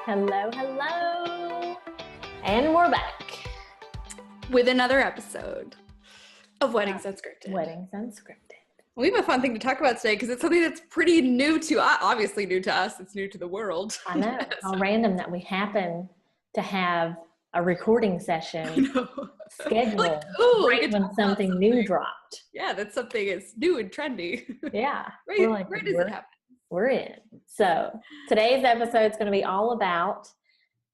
Hello, hello. And we're back with another episode of Weddings Unscripted. Weddings Unscripted. We have a fun thing to talk about today because it's something that's pretty new to us, obviously new to us. It's new to the world. I know. How random that we happen to have a recording session scheduled right when something new dropped. Yeah, that's something is new and trendy. Yeah. Right as it happens. We're in. So today's episode is going to be all about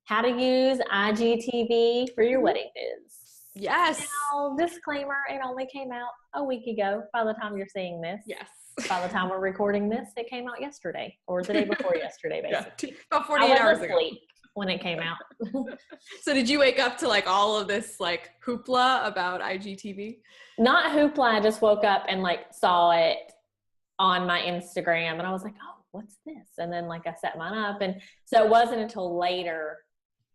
how to use IGTV for your wedding viz. Yes. Now, disclaimer, it only came out a week ago by the time you're seeing this. Yes. By the time we're recording this, it came out yesterday or the day before yesterday, basically. Yeah, about 48 hours ago. When it came out. So did you wake up to like all of this like hoopla about IGTV? Not hoopla. I just woke up and like saw it on my Instagram and I was like, oh, what's this? And then like I set mine up. And so it wasn't until later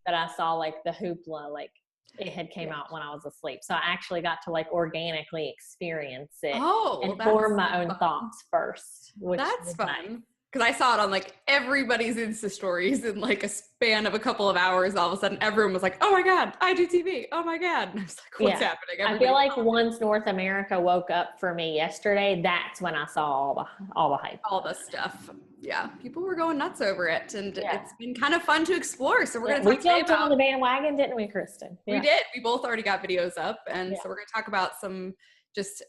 that I saw like the hoopla, like it had came out when I was asleep. So I actually got to like organically experience it and form my own thoughts first. Which that's fun. Nice. Because I saw it on like everybody's Insta stories in like a span of a couple of hours. All of a sudden, everyone was like, "Oh my God, IGTV! Oh my God!" And I was like, "What's happening?" I feel like once North America woke up for me yesterday, that's when I saw all the hype, all the stuff. Yeah, people were going nuts over it, and it's been kind of fun to explore. So we're going to talk today about the bandwagon, didn't we, Kristin? Yeah. We did. We both already got videos up, and so we're going to talk about some. Just,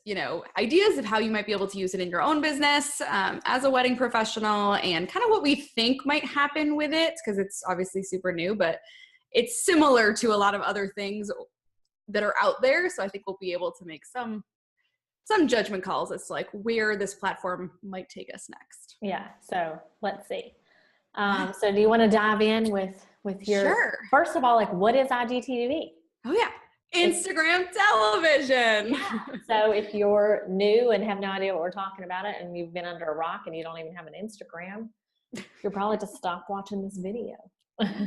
ideas of how you might be able to use it in your own business as a wedding professional and kind of what we think might happen with it because it's obviously super new, but it's similar to a lot of other things that are out there. So I think we'll be able to make some judgment calls as to like where this platform might take us next. Yeah. So let's see. So do you want to dive in with your, first of all, like what is IGTV? Oh yeah. Instagram television. Yeah. So if you're new and have no idea what we're talking about it and you've been under a rock and you don't even have an Instagram, you'll probably just stop watching this video.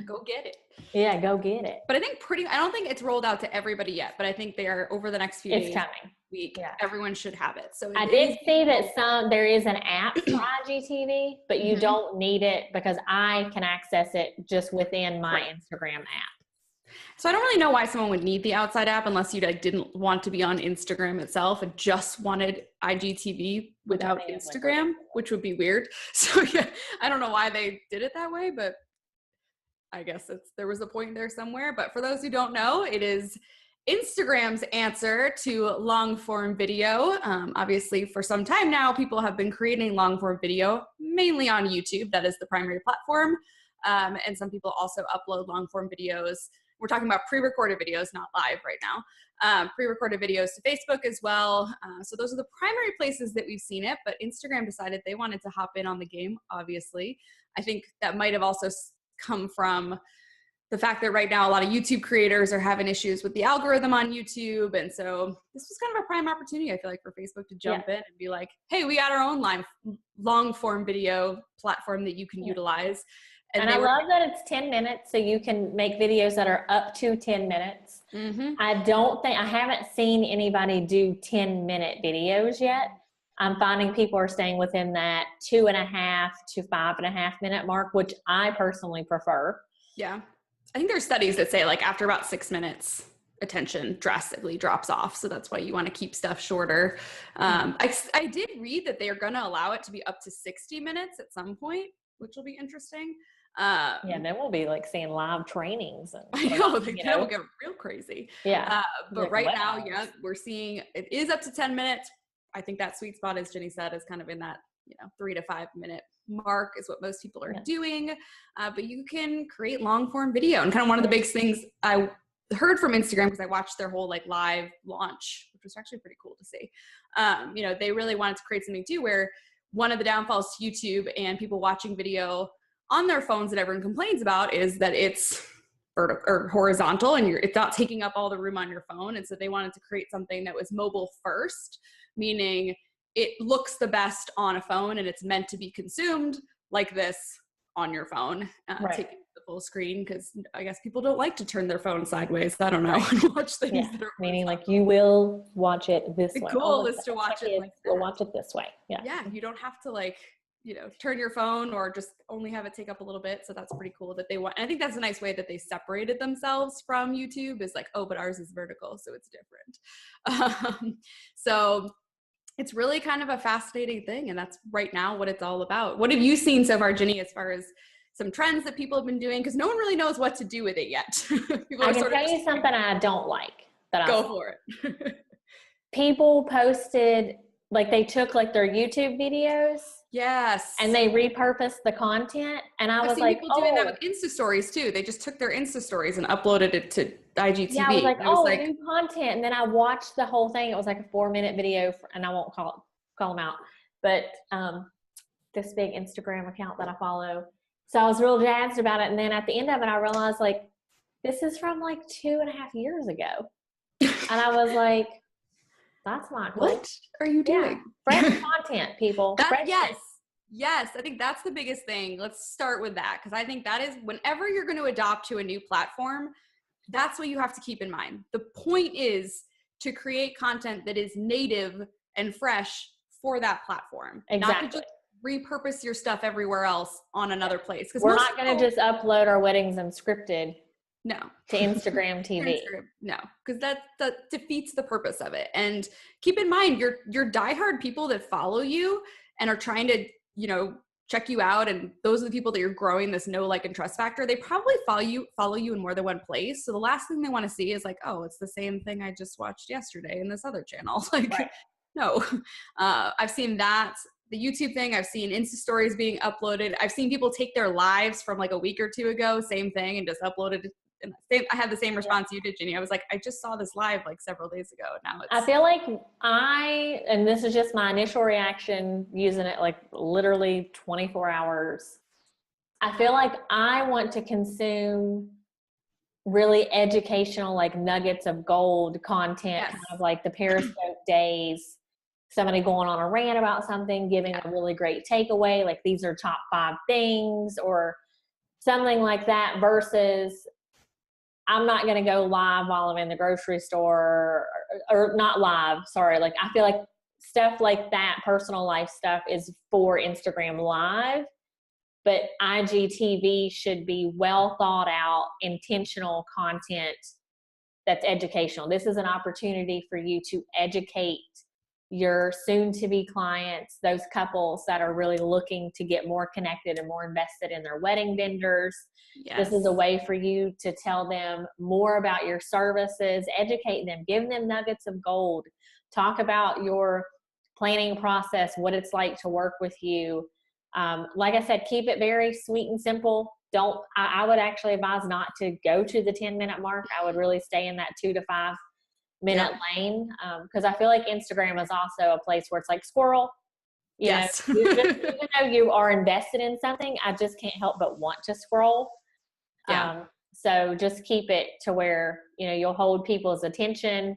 Go get it. Yeah, go get it. But I don't think it's rolled out to everybody yet, but I think they are over the next few days. It's coming. Week. Yeah. Everyone should have it. So I did see that there is an app for IGTV, but you don't need it because I can access it just within my Instagram app. So I don't really know why someone would need the outside app unless you like didn't want to be on Instagram itself and just wanted IGTV without Instagram, which would be weird. So yeah, I don't know why they did it that way, but I guess there was a point there somewhere. But for those who don't know, it is Instagram's answer to long form video. Obviously for some time now, people have been creating long form video, mainly on YouTube. That is the primary platform. And some people also upload long form videos. We're talking about pre-recorded videos, not live right now. Pre-recorded videos to Facebook as well. So those are the primary places that we've seen it, but Instagram decided they wanted to hop in on the game, obviously. I think that might have also come from the fact that right now a lot of YouTube creators are having issues with the algorithm on YouTube. And so this was kind of a prime opportunity, I feel like, for Facebook to jump in and be like, hey, we got our own long form video platform that you can utilize. And I love that it's 10 minutes, so you can make videos that are up to 10 minutes. Mm-hmm. I haven't seen anybody do 10-minute videos yet. I'm finding people are staying within that 2.5 to 5.5 minute mark, which I personally prefer. Yeah. I think there's studies that say like after about 6 minutes, attention drastically drops off. So that's why you want to keep stuff shorter. I did read that they are going to allow it to be up to 60 minutes at some point, which will be interesting. Then we'll be like seeing live trainings. And, I know, will get real crazy. Yeah. But like, right now, we're seeing it is up to 10 minutes. I think that sweet spot, as Jenny said, is kind of in that 3 to 5 minute mark is what most people are doing. But you can create long form video. And kind of one of the big things I heard from Instagram, because I watched their whole like live launch, which was actually pretty cool to see. They really wanted to create something too, where one of the downfalls to YouTube and people watching video on their phones that everyone complains about is that it's vertical or horizontal and it's not taking up all the room on your phone. And so they wanted to create something that was mobile first, meaning it looks the best on a phone and it's meant to be consumed like this on your phone, taking the full screen, because I guess people don't like to turn their phone sideways. I don't know. And watch things that are meaning like you will watch it this way. The goal is to watch it we'll watch it this way. Yeah. You don't have to like turn your phone or just only have it take up a little bit. So that's pretty cool that they want. And I think that's a nice way that they separated themselves from YouTube, is like, oh, but ours is vertical, so it's different. So it's really kind of a fascinating thing. And that's right now what it's all about. What have you seen so far, Ginny, as far as some trends that people have been doing? Because no one really knows what to do with it yet. I can tell you something I don't like. Go for it. People posted, like they took like their YouTube videos. Yes. And they repurposed the content. And I was like, people doing that with Insta stories too. They just took their Insta stories and uploaded it to IGTV. Yeah, I was like, new content. And then I watched the whole thing. It was like a 4-minute video, and I won't call them out, but this big Instagram account that I follow. So I was real jazzed about it. And then at the end of it, I realized like, this is from like 2.5 years ago. And I was like, that's not cool. What are you doing? Yeah. Fresh content, people. Yes. I think that's the biggest thing. Let's start with that. Because I think that is, whenever you're going to adopt to a new platform, that's what you have to keep in mind. The point is to create content that is native and fresh for that platform. Exactly. Not to just repurpose your stuff everywhere else on another place. We're not going to just upload our weddings unscripted. No. To Instagram TV. No, because that defeats the purpose of it. And keep in mind, your diehard people that follow you and are trying to, check you out, and those are the people that you're growing this know, like, and trust factor. They probably follow you in more than one place. So the last thing they want to see is like, oh, it's the same thing I just watched yesterday in this other channel. Like, right. No. I've seen that. The YouTube thing, I've seen Insta stories being uploaded. I've seen people take their lives from like a week or two ago, same thing, and just uploaded it. And I had the same response you did, Ginny. I was like, I just saw this live like several days ago. Now I feel like and this is just my initial reaction using it like literally 24 hours. I feel like I want to consume really educational, like nuggets of gold content, kind of like the Periscope days, somebody going on a rant about something, giving a really great takeaway, like these are top 5 things or something like that, versus I'm not going to go live while I'm in the grocery store or not live. Sorry. Like, I feel like stuff like that, personal life stuff, is for Instagram Live, but IGTV should be well thought out, intentional content that's educational. This is an opportunity for you to educate your soon-to-be clients, those couples that are really looking to get more connected and more invested in their wedding vendors. Yes. This is a way for you to tell them more about your services, educate them, give them nuggets of gold, talk about your planning process, what it's like to work with you. Like I said, keep it very sweet and simple. I would actually advise not to go to the 10-minute mark. I would really stay in that 2 to 5 minute lane, because I feel like Instagram is also a place where it's like squirrel. You know, even though you are invested in something, I just can't help but want to scroll. So just keep it to where, you'll hold people's attention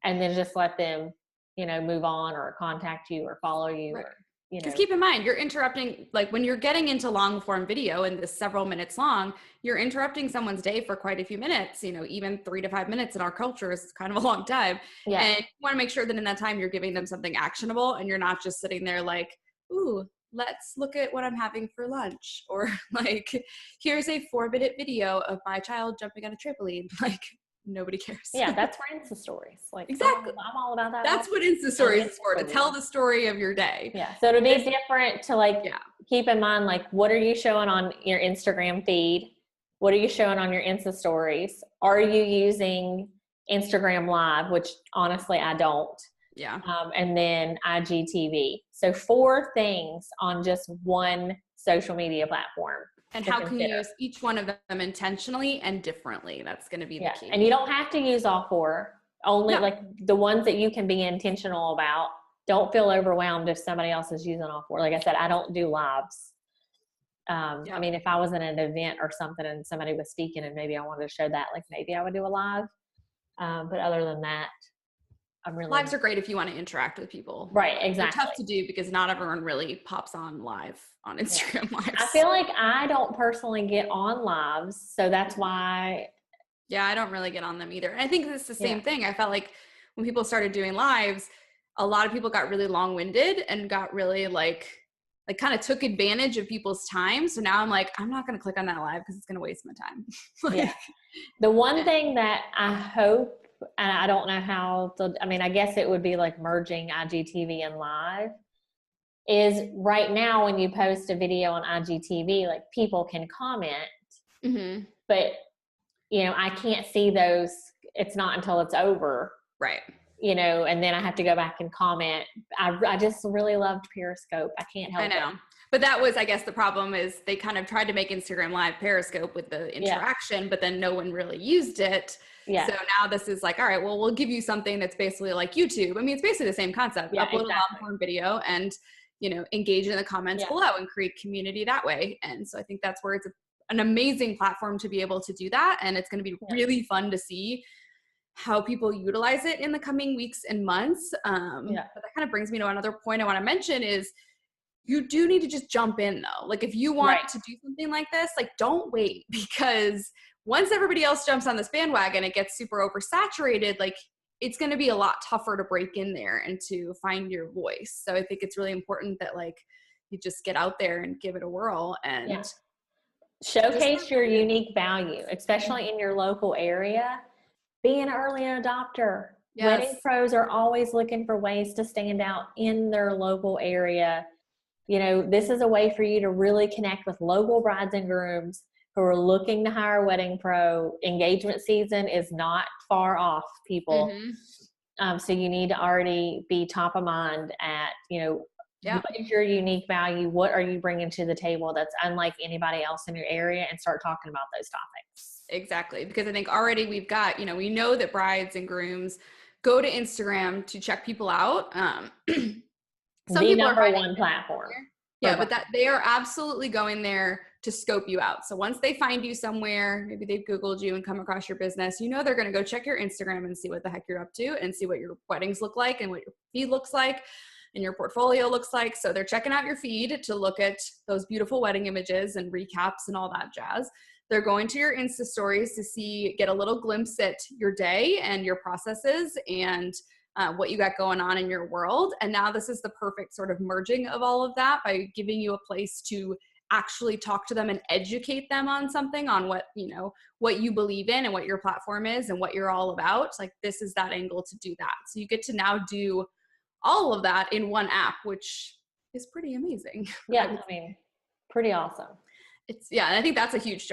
and then just let them, move on or contact you or follow you. Right. Because keep in mind, you're interrupting, like when you're getting into long form video and this several minutes long, you're interrupting someone's day for quite a few minutes, even 3 to 5 minutes in our culture is kind of a long time. Yeah. And you want to make sure that in that time you're giving them something actionable and you're not just sitting there like, ooh, let's look at what I'm having for lunch. Or like, here's a 4-minute video of my child jumping on a trampoline. Like, nobody cares. Yeah, that's for Insta stories. Like, exactly. I'm all about that. That's what Insta stories is for, to tell the story of your day. Yeah. So to be different, to keep in mind, like, what are you showing on your Instagram feed? What are you showing on your Insta stories? Are you using Instagram Live, which honestly I don't. Yeah. And then IGTV. So 4 things on just one social media platform. And how can you use each one of them intentionally and differently? That's going to be the key. And you don't have to use all 4. Only like the ones that you can be intentional about. Don't feel overwhelmed if somebody else is using all 4. Like I said, I don't do lives. I mean, if I was in an event or something and somebody was speaking and maybe I wanted to show that, like maybe I would do a live. But other than that, lives are great if you want to interact with people. Right, exactly. They're tough to do because not everyone really pops on live on Instagram Lives. I feel like I don't personally get on lives, so that's why. Yeah, I don't really get on them either. And I think it's the same thing. I felt like when people started doing lives, a lot of people got really long-winded and got really like like kind of took advantage of people's time. So now I'm like, I'm not going to click on that live because it's going to waste my time. Yeah. The one thing that I hope, and I don't know how to, I mean, I guess it would be like merging IGTV and live, is right now when you post a video on IGTV, like people can comment, but you know, I can't see those. It's not until it's over. Right. You know, and then I have to go back and comment. I just really loved Periscope. I can't help it. I know. But that was, I guess the problem is they kind of tried to make Instagram Live Periscope with the interaction, but then no one really used it. Yeah. So now this is like, all right, well, we'll give you something that's basically like YouTube. I mean, it's basically the same concept. Yeah, upload a long form video and, you know, engage in the comments below and create community that way. And so I think that's where it's an amazing platform to be able to do that. And it's going to be really fun to see how people utilize it in the coming weeks and months. But that kind of brings me to another point I want to mention is you do need to just jump in though. Like if you want to do something like this, like don't wait, because once everybody else jumps on this bandwagon, it gets super oversaturated. Like it's going to be a lot tougher to break in there and to find your voice. So I think it's really important that like you just get out there and give it a whirl and showcase your unique value, especially in your local area. Be an early adopter. Wedding pros are always looking for ways to stand out in their local area. You know, this is a way for you to really connect with local brides and grooms who are looking to hire a wedding pro. Engagement season is not far off, people. So you need to already be top of mind at, you know, what is your unique value? What are you bringing to the table that's unlike anybody else in your area, and start talking about those topics. Exactly. Because I think already we've got, you know, we know that brides and grooms go to Instagram to check people out. Some people are finding one platform. Yeah, but that they are absolutely going there to scope you out. So once they find you somewhere, maybe they've Googled you and come across your business, you know, they're going to go check your Instagram and see what the heck you're up to and see what your weddings look like and what your feed looks like and your portfolio looks like. So they're checking out your feed to look at those beautiful wedding images and recaps and all that jazz. They're going to your Insta stories to get a little glimpse at your day and your processes and what you got going on in your world. And now this is the perfect sort of merging of all of that by giving you a place to actually talk to them and educate them on something, on what, you know, what you believe in and what your platform is and what you're all about. Like this is that angle to do that. So you get to now do all of that in one app, which is pretty amazing. Yeah, I mean, pretty awesome. And I think that's a huge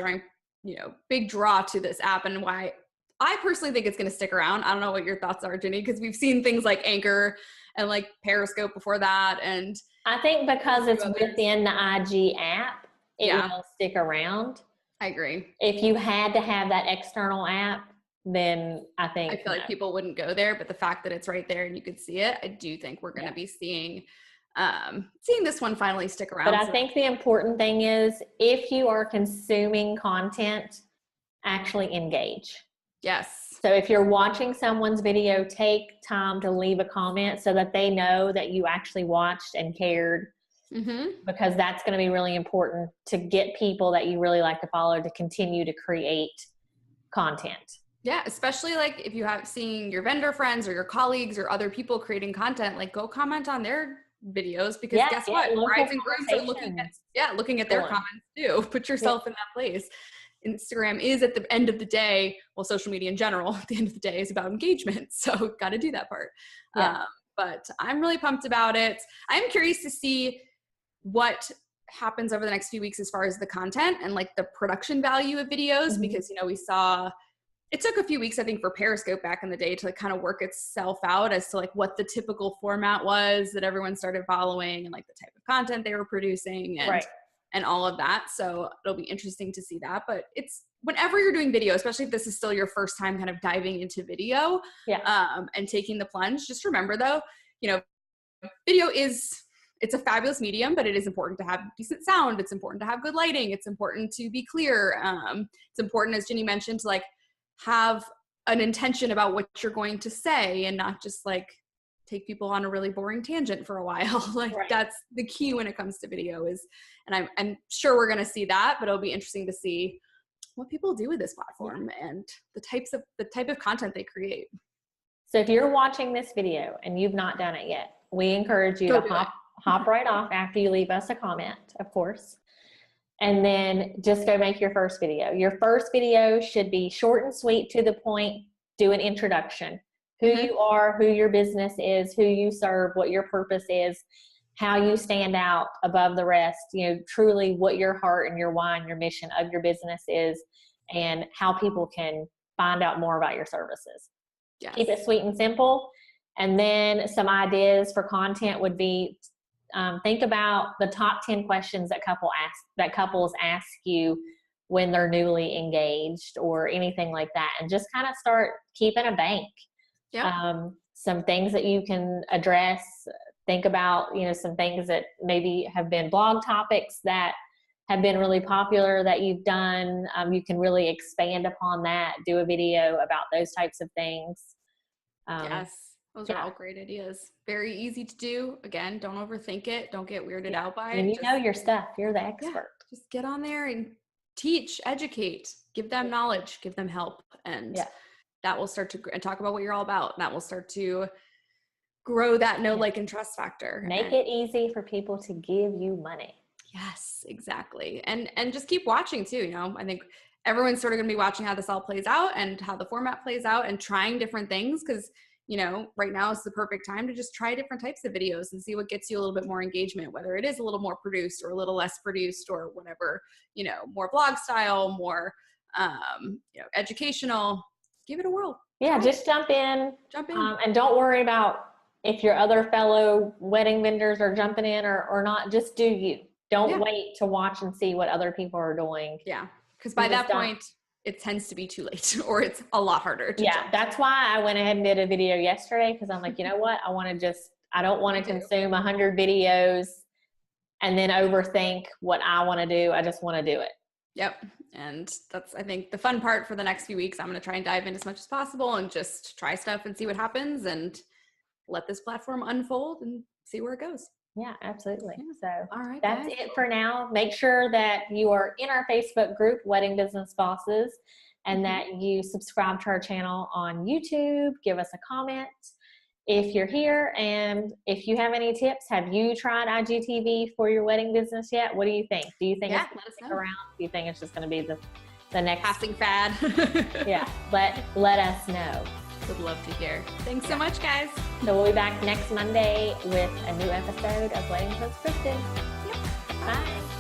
big draw to this app, and why I personally think it's going to stick around. I don't know what your thoughts are, Ginny, because we've seen things like Anchor and like Periscope before that. And I think because it's within the IG app, it will stick around. I agree. If you had to have that external app, then I feel like people wouldn't go there. But the fact that it's right there and you could see it, I do think we're going to be seeing this one finally stick around. But I think the important thing is, if you are consuming content, actually engage. Yes. So if you're watching someone's video, take time to leave a comment so that they know that you actually watched and cared, because that's going to be really important to get people that you really like to follow to continue to create content. Yeah, especially like if you have seen your vendor friends or your colleagues or other people creating content, like go comment on their videos, because guess what? Brides and grooms are looking at their comments too. Put yourself in that place. Instagram is, at the end of the day, well, social media in general, at the end of the day, is about engagement. So got to do that part. But I'm really pumped about it. I'm curious to see what happens over the next few weeks as far as the content and like the production value of videos, because, you know, we saw it took a few weeks, I think, for Periscope back in the day to like kind of work itself out as to like what the typical format was that everyone started following and like the type of content they were producing and all of that. So it'll be interesting to see that. But it's whenever you're doing video, especially if this is still your first time kind of diving into video and taking the plunge, just remember though, you know, video it's a fabulous medium, but it is important to have decent sound. It's important to have good lighting. It's important to be clear. It's important, as Ginny mentioned, to like have an intention about what you're going to say and not just like take people on a really boring tangent for a while. That's the key when it comes to video and I'm sure we're going to see that, but it'll be interesting to see what people do with this platform and the type of content they create. So if you're watching this video and you've not done it yet, we encourage you to hop right off after you leave us a comment, of course. And then just go make your first video. Your first video should be short and sweet, to the point. Do an introduction. Who you are, who your business is, who you serve, what your purpose is, how you stand out above the rest, you know, truly what your heart and your why and your mission of your business is, and how people can find out more about your services. Yes. Keep it sweet and simple. And then some ideas for content would be, think about the top 10 questions that couples ask you when they're newly engaged or anything like that. And just kind of start keeping a bank. Yep. Some things that you can address. Think about, you know, some things that maybe have been blog topics that have been really popular that you've done. You can really expand upon that, do a video about those types of things. Yes. Those are all great ideas. Very easy to do. Again, don't overthink it. Don't get weirded out by it. And you know your stuff. You're the expert. Yeah, just get on there and teach, educate, give them knowledge, give them help. And that will start to, and talk about what you're all about. And that will start to grow that know, like, and trust factor. Make it easy for people to give you money. Yes, exactly. And just keep watching too. You know, I think everyone's sort of going to be watching how this all plays out and how the format plays out and trying different things. Cause you know, right now is the perfect time to just try different types of videos and see what gets you a little bit more engagement, whether it is a little more produced or a little less produced or whatever, you know, more vlog style, more, you know, educational. Give it a whirl. Yeah, just jump in. Jump in. And don't worry about if your other fellow wedding vendors are jumping in or not. Just do you. Don't wait to watch and see what other people are doing. Yeah, because by that point, it tends to be too late, or it's a lot harder to jump. That's why I went ahead and did a video yesterday, because I'm like, you know what? I don't want to consume 100 videos and then overthink what I want to do. I just want to do it. Yep. And that's, I think, the fun part for the next few weeks. I'm going to try and dive in as much as possible and just try stuff and see what happens and let this platform unfold and see where it goes. Yeah, absolutely. Yeah. So all right, that's guys. it for now. Make sure that you are in our Facebook group, Wedding Business Bosses, and that you subscribe to our channel on YouTube. Give us a comment if you're here. And if you have any tips, have you tried IGTV for your wedding business yet? What do you think? Do you think it's going to stick around? Do you think it's just going to be the next passing fad? Yeah, let us know. Would love to hear. Thanks so much, guys. So we'll be back next Monday with a new episode of Weddings Unscripted. Yep. Bye.